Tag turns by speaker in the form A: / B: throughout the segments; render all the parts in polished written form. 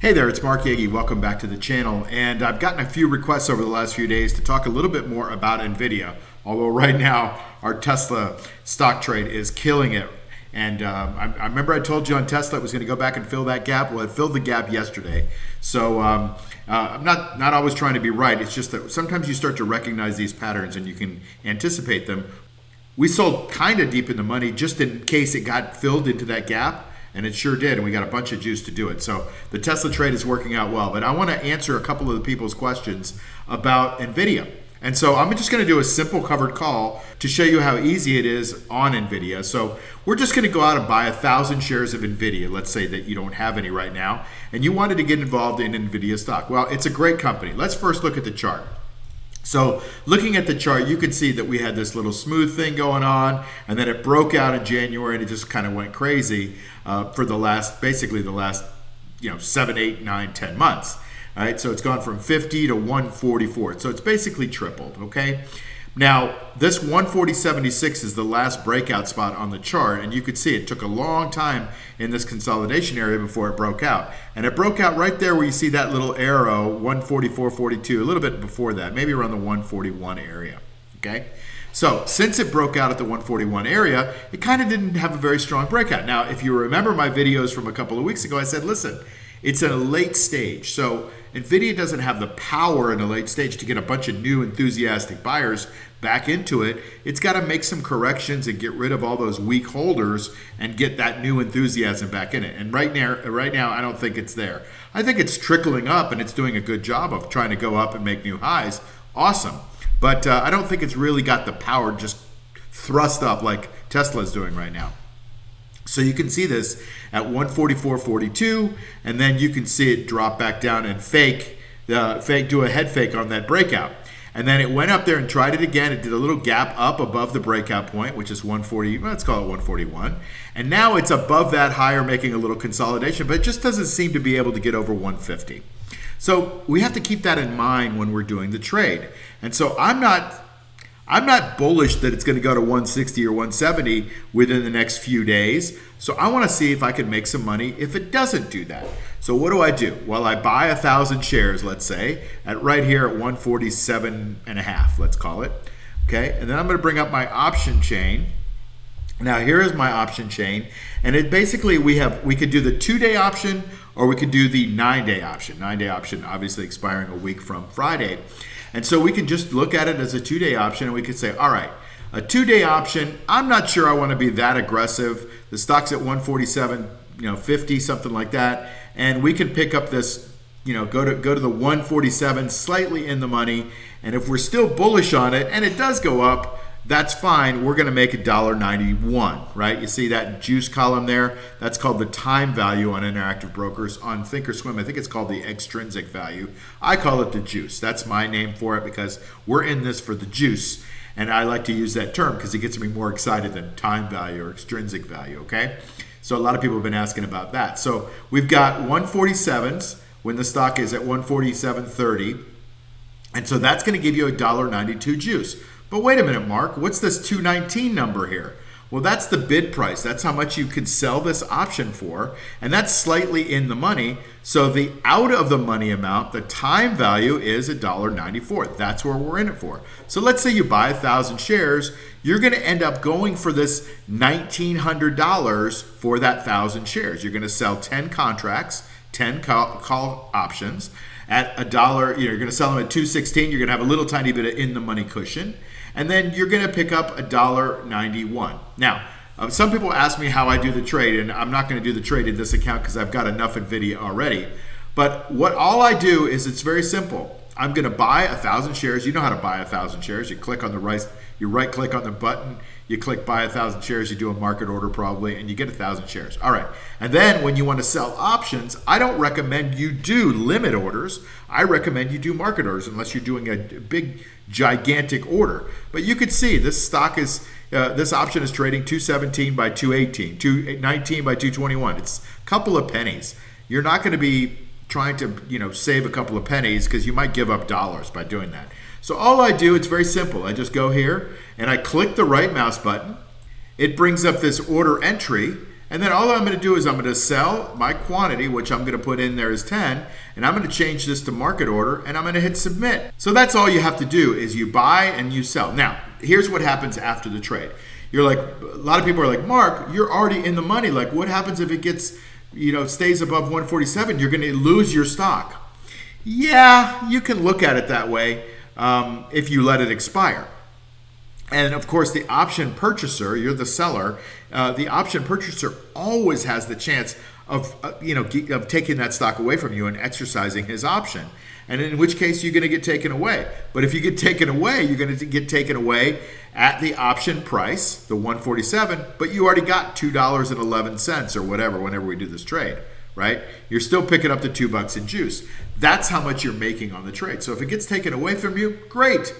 A: Hey there, it's Mark Yagi. Welcome back to the channel. And I've gotten a few requests over the last few days to talk a little bit more about Nvidia. Although right now our Tesla stock trade is killing it. And I remember I told you on Tesla it was going to go back and fill that gap. Well, it filled the gap yesterday. So I'm not always trying to be right. It's just that sometimes you start to recognize these patterns and you can anticipate them. We sold kind of deep in the money just in case it got filled into that gap. And it sure did, and we got a bunch of juice to do it. So the Tesla trade is working out well. But I want to answer a couple of the people's questions about Nvidia. And so I'm just going to do a simple covered call to show you how easy it is on Nvidia. So we're just going to go out and buy 1,000 shares of Nvidia. Let's say that you don't have any right now, and you wanted to get involved in Nvidia stock. Well, it's a great company. Let's first look at the chart. So looking at the chart, you can see that we had this little smooth thing going on, and then it broke out in January, and it just kind of went crazy for basically the last 7, 8, 9, 10 months. All right, so it's gone from 50 to 144. So it's basically tripled, okay? Now, this 140.76 is the last breakout spot on the chart, and you could see it took a long time in this consolidation area before it broke out. And it broke out right there where you see that little arrow, 144.42, a little bit before that, maybe around the 141 area, okay? So since it broke out at the 141 area, it kind of didn't have a very strong breakout. Now, if you remember my videos from a couple of weeks ago, I said, listen, it's at a late stage. So Nvidia doesn't have the power in a late stage to get a bunch of new enthusiastic buyers back into it. It's got to make some corrections and get rid of all those weak holders and get that new enthusiasm back in it. And right now, I don't think it's there. I think it's trickling up and it's doing a good job of trying to go up and make new highs. Awesome. But I don't think it's really got the power just thrust up like Tesla's doing right now. So you can see this at 144.42, and then you can see it drop back down and do a head fake on that breakout. And then it went up there and tried it again. It did a little gap up above the breakout point, which is 140, let's call it 141. And now it's above that higher, making a little consolidation, but it just doesn't seem to be able to get over 150. So we have to keep that in mind when we're doing the trade. And so I'm not bullish that it's going to go to 160 or 170 within the next few days. So I want to see if I can make some money if it doesn't do that. So what do I do? Well, I buy 1,000 shares, let's say, at right here at 147.5, let's call it. Okay, and then I'm going to bring up my option chain. Now here is my option chain, and it basically we could do the 2-day option or we could do the 9-day option. 9-day option obviously expiring a week from Friday. And so we can just look at it as a 2-day option, and we could say, all right, a 2-day option, I'm not sure I want to be that aggressive. The stock's at 147.50, something like that. And we can pick up this, go to the 147, slightly in the money. And if we're still bullish on it, and it does go up, that's fine. We're going to make $1.91, right? You see that juice column there? That's called the time value on Interactive Brokers. On Thinkorswim, I think it's called the extrinsic value. I call it the juice. That's my name for it because we're in this for the juice. And I like to use that term because it gets me more excited than time value or extrinsic value, okay? So a lot of people have been asking about that. So we've got 147s when the stock is at 147.30. And so that's going to give you $1.92 juice. But wait a minute, Mark, what's this 219 number here? Well, that's the bid price. That's how much you could sell this option for, and that's slightly in the money. So the out of the money amount, the time value is $1.94. That's where we're in it for. So let's say you buy 1,000 shares, you're going to end up going for this $1,900 for that 1,000 shares. You're going to sell 10 contracts, 10 call options at $1. You're going to sell them at $2.16. You're going to have a little tiny bit of in the money cushion. And then you're going to pick up $1.91. Now, some people ask me how I do the trade, and I'm not going to do the trade in this account because I've got enough Nvidia already. But all I do is it's very simple. I'm going to buy 1,000 shares. You know how to buy 1,000 shares. You click on you right click on the button, you click buy 1,000 shares, you do a market order probably, and you get 1,000 shares. All right. And then when you want to sell options, I don't recommend you do limit orders. I recommend you do market orders unless you're doing a big, gigantic order. But you could see this stock is, this option is trading 217 by 218, 219 by 221. It's a couple of pennies. You're not going to be trying to, save a couple of pennies because you might give up dollars by doing that. So all I do, it's very simple. I just go here and I click the right mouse button. It brings up this order entry, And then all I'm going to do is I'm going to sell my quantity, which I'm going to put in there is 10, and I'm going to change this to market order, and I'm going to hit submit. So that's all you have to do is you buy and you sell. Now, here's what happens after the trade. You're like, a lot of people are like, Mark, you're already in the money. Like, what happens if it gets, stays above 147? You're going to lose your stock. Yeah, you can look at it that way if you let it expire. And of course, the option purchaser, you're the seller, the option purchaser always has the chance of taking that stock away from you and exercising his option. And in which case you're going to get taken away. But if you get taken away, you're going to get taken away at the option price, the 147, but you already got $2.11 or whatever whenever we do this trade, right? You're still picking up the $2 in juice. That's how much you're making on the trade. So if it gets taken away from you, great.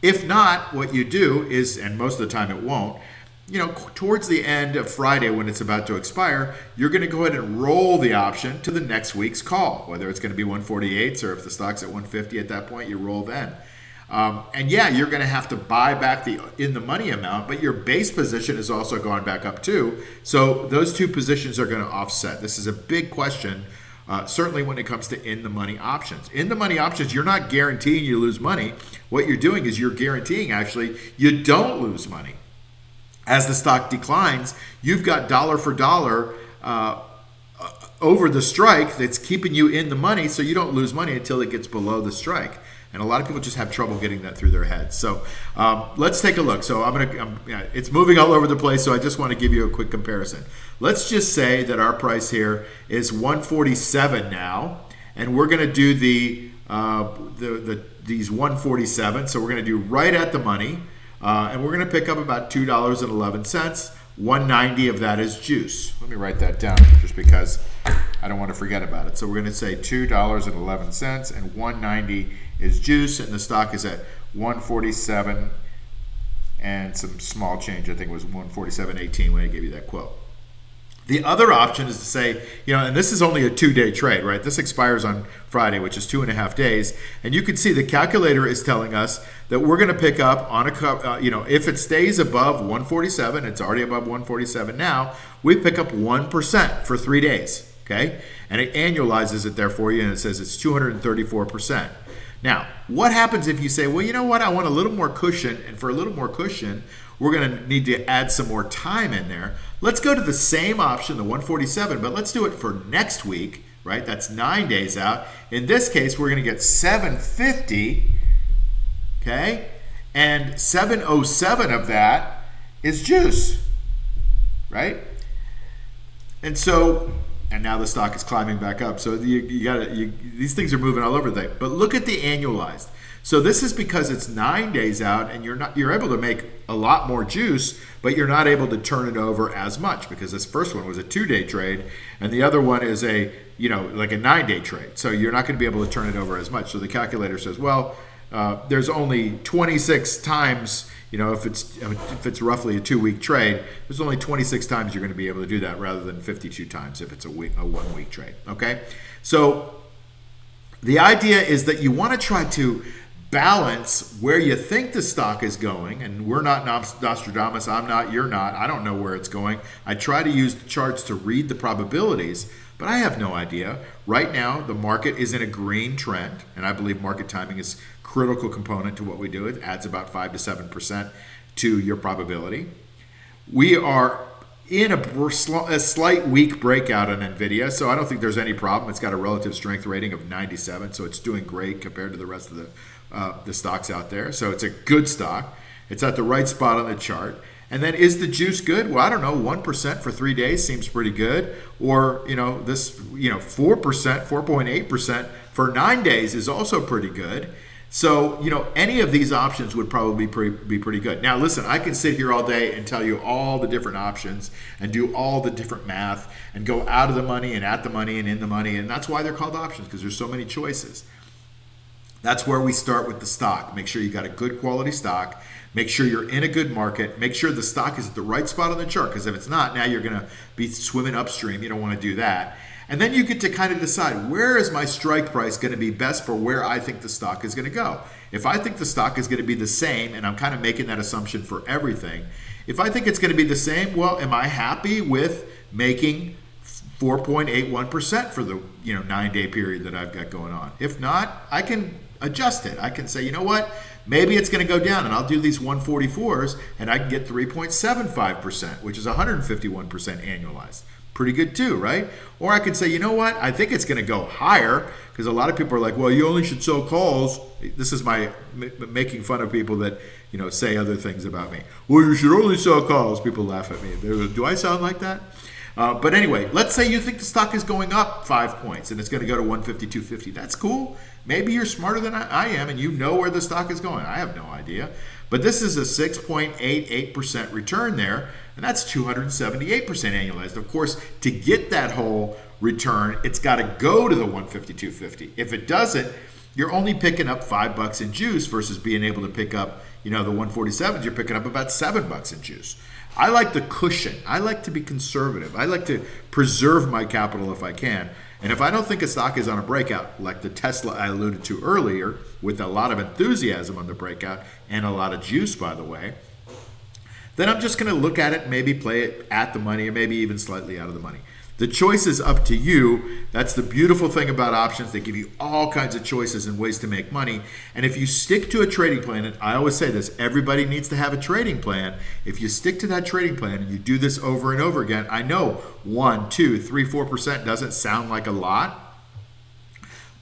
A: If not, what you do is, and most of the time it won't, towards the end of Friday when it's about to expire, you're going to go ahead and roll the option to the next week's call, whether it's going to be 148 or if the stock's at 150 at that point, you roll then. And yeah, you're going to have to buy back the in the money amount, but your base position is also going back up too. So those two positions are going to offset. This is a big question, certainly when it comes to in the money options. In the money options, you're not guaranteeing you lose money. What you're doing is you're guaranteeing actually you don't lose money. As the stock declines, you've got dollar for dollar over the strike that's keeping you in the money, so you don't lose money until it gets below the strike. And a lot of people just have trouble getting that through their heads. So let's take a look. So it's moving all over the place, so I just want to give you a quick comparison. Let's just say that our price here is 147 now, and we're going to do these 147. So we're going to do right at the money. And we're going to pick up about $2.11. 190 of that is juice. Let me write that down just because I don't want to forget about it. So we're going to say $2.11 and 190 is juice, and the stock is at 147 and some small change. I think it was 147.18 when I gave you that quote. The other option is to say, and this is only a 2-day trade, right? This expires on Friday, which is 2.5 days. And you can see the calculator is telling us that we're going to pick up on if it stays above 147, it's already above 147 now, we pick up 1% for 3 days, okay? And it annualizes it there for you, and it says it's 234%. Now, what happens if you say, well, you know what, I want a little more cushion, and for a little more cushion, we're going to need to add some more time in there. Let's go to the same option, the 147, but let's do it for next week, right? That's 9 days out. In this case, we're going to get 750, okay? And 707 of that is juice, right? And now the stock is climbing back up. So these things are moving all over the place. But look at the annualized. So this is because it's 9 days out, and you're able to make a lot more juice, but you're not able to turn it over as much because this first one was a 2-day trade, and the other one is like a 9-day trade. So you're not going to be able to turn it over as much. So the calculator says, well, there's only 26 times. If it's roughly a 2-week trade, there's only 26 times you're going to be able to do that rather than 52 times if it's a 1-week trade. Okay, so the idea is that you want to try to balance where you think the stock is going, and we're not Nostradamus, I'm not, you're not, I don't know where it's going. I try to use the charts to read the probabilities, but I have no idea. Right now, the market is in a green trend, and I believe market timing is a critical component to what we do. It adds about 5 to 7% to your probability. We are in a slight weak breakout on Nvidia, so I don't think there's any problem. It's got a relative strength rating of 97, so it's doing great compared to the rest of the stocks out there. So it's a good stock. It's at the right spot on the chart. And then is the juice good? Well, I don't know. 1% for 3 days seems pretty good. Or, this, 4%, 4.8% for 9 days is also pretty good. So, any of these options would probably be pretty good. Now, listen, I can sit here all day and tell you all the different options and do all the different math and go out of the money and at the money and in the money. And that's why they're called options, because there's so many choices. That's where we start with the stock. Make sure you got a good quality stock. Make sure you're in a good market. Make sure the stock is at the right spot on the chart, because if it's not, now you're going to be swimming upstream. You don't want to do that. And then you get to kind of decide, where is my strike price going to be best for where I think the stock is going to go? If I think the stock is going to be the same, and I'm kind of making that assumption for everything, if I think it's going to be the same, well, am I happy with making 4.81% for the 9-day period that I've got going on. If not, I can adjust it. I can say, you know what, maybe it's going to go down and I'll do these 144s and I can get 3.75%, which is 151% annualized. Pretty good too, right? Or I could say, you know what, I think it's going to go higher, because a lot of people are like, well, you only should sell calls. This is my making fun of people that say other things about me. Well, you should only sell calls. People laugh at me. Do I sound like that? But anyway, let's say you think the stock is going up 5 points and it's going to go to 152.50. That's cool. Maybe you're smarter than I am and you know where the stock is going. I have no idea. But this is a 6.88% return there, and that's 278% annualized. Of course, to get that whole return, it's got to go to the 152.50. If it doesn't, you're only picking up $5 in juice versus being able to pick up, the 147s. You're picking up about $7 in juice. I like the cushion. I like to be conservative. I like to preserve my capital if I can. And if I don't think a stock is on a breakout, like the Tesla I alluded to earlier, with a lot of enthusiasm on the breakout and a lot of juice, by the way, then I'm just going to look at it, maybe play it at the money, or maybe even slightly out of the money. The choice is up to you. That's the beautiful thing about options. They give you all kinds of choices and ways to make money. And if you stick to a trading plan, and I always say this, everybody needs to have a trading plan. If you stick to that trading plan and you do this over and over again, I know 1, 2, 3, 4% doesn't sound like a lot,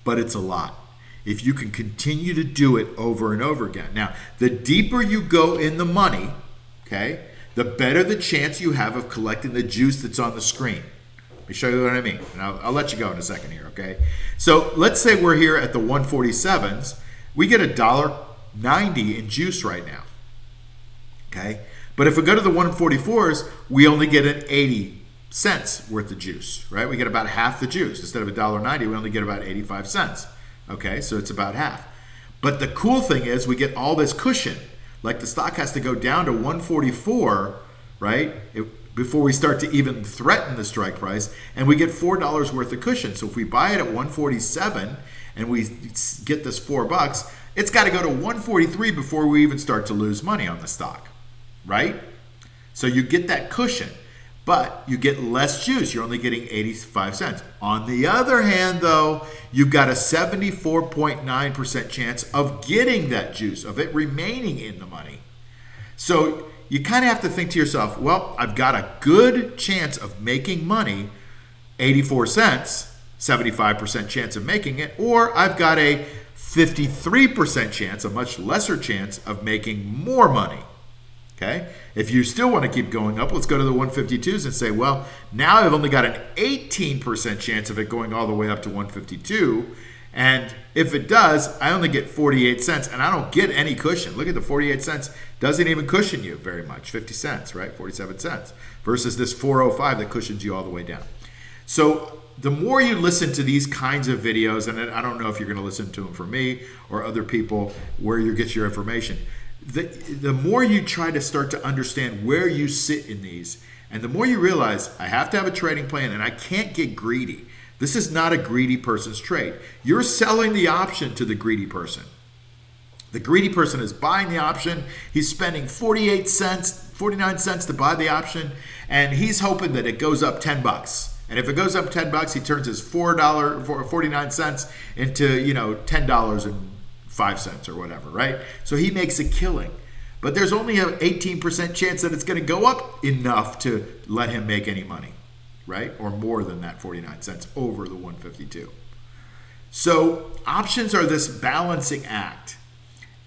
A: but it's a lot. If you can continue to do it over and over again. Now, the deeper you go in the money, okay, the better the chance you have of collecting the juice that's on the screen. Let me show you what I mean, and I'll let you go in a second here, okay? So let's say we're here at the 147s. We get $1.90 in juice right now, okay? But if we go to the 144s, we only get an 80 cents worth of juice, right? We get about half the juice. Instead of $1.90, we only get about 85 cents, okay? So it's about half. But the cool thing is we get all this cushion. Like the stock has to go down to 144, right? Before we start to even threaten the strike price, and we get $4 worth of cushion. So if we buy it at 147 and we get this $4, it's got to go to 143 before we even start to lose money on the stock, right? So you get that cushion, but you get less juice. You're only getting 85 cents. On the other hand, though, you've got a 74.9% chance of getting that juice, of it remaining in the money. So you kind of have to think to yourself, well, I've got a good chance of making money, 84 cents, 75% chance of making it, or I've got a 53% chance, a much lesser chance of making more money. Okay? If you still want to keep going up, let's go to the 152s and say, well, now I've only got an 18% chance of it going all the way up to 152. And if it does, I only get 48 cents and I don't get any cushion. Look at the 48 cents. Doesn't even cushion you very much. 50 cents, right? 47 cents versus this 405 that cushions you all the way down. So the more you listen to these kinds of videos, and I don't know if you're going to listen to them from me or other people where you get your information, the more you try to start to understand where you sit in these, and the more you realize I have to have a trading plan and I can't get greedy. This is not a greedy person's trade. You're selling the option to the greedy person. The greedy person is buying the option. He's spending 48 cents, 49 cents to buy the option, and he's hoping that it goes up 10 bucks. And if it goes up 10 bucks, he turns his $4.49 into, $10.05 or whatever, right? So he makes a killing. But there's only an 18% chance that it's going to go up enough to let him make any money, right? Or more than that 49 cents over the 152. So options are this balancing act.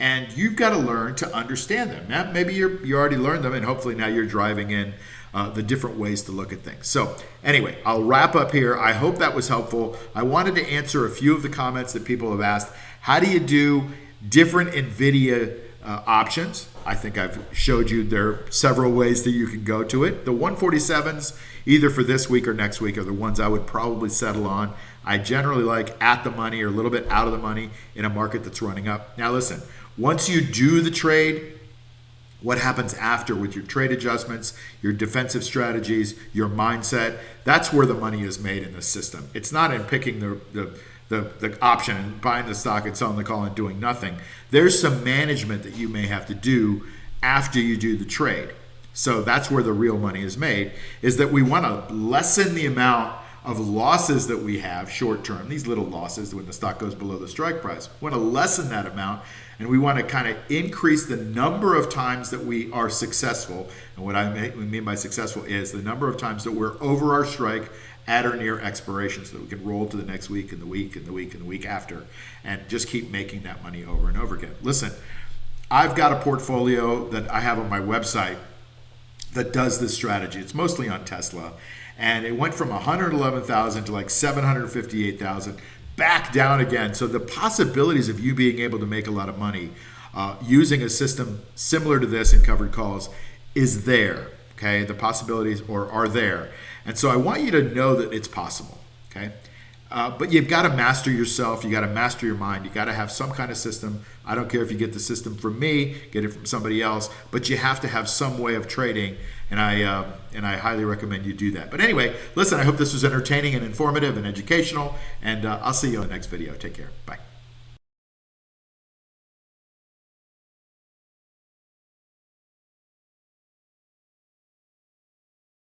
A: And you've got to learn to understand them. Now, maybe you already learned them, and hopefully now you're driving in the different ways to look at things. So anyway, I'll wrap up here. I hope that was helpful. I wanted to answer a few of the comments that people have asked. How do you do different Nvidia options? I think I've showed you there are several ways that you can go to it. The 147s, either for this week or next week, are the ones I would probably settle on. I generally like at the money or a little bit out of the money in a market that's running up. Now listen, once you do the trade, what happens after with your trade adjustments, your defensive strategies, your mindset, that's where the money is made in the system. It's not in picking the option and buying the stock and selling the call and doing nothing. There's some management that you may have to do after you do the trade. So that's where the real money is made, is that we want to lessen the amount of losses that we have short term, these little losses when the stock goes below the strike price. We want to lessen that amount, and we want to kind of increase the number of times that we are successful. And what we mean by successful is the number of times that we're over our strike at or near expiration, so that we can roll to the next week and the week and the week and the week after, and just keep making that money over and over again. Listen, I've got a portfolio that I have on my website that does this strategy. It's mostly on Tesla. And it went from 111,000 to like 758,000, back down again. So the possibilities of you being able to make a lot of money using a system similar to this in covered calls is there. Okay, the possibilities are there. And so I want you to know that it's possible. Okay. But you've got to master yourself. You got to master your mind. You got to have some kind of system. I don't care if you get the system from me, get it from somebody else, but you have to have some way of trading. And I highly recommend you do that. But anyway, listen, I hope this was entertaining and informative and educational. And I'll see you on the next video. Take care. Bye.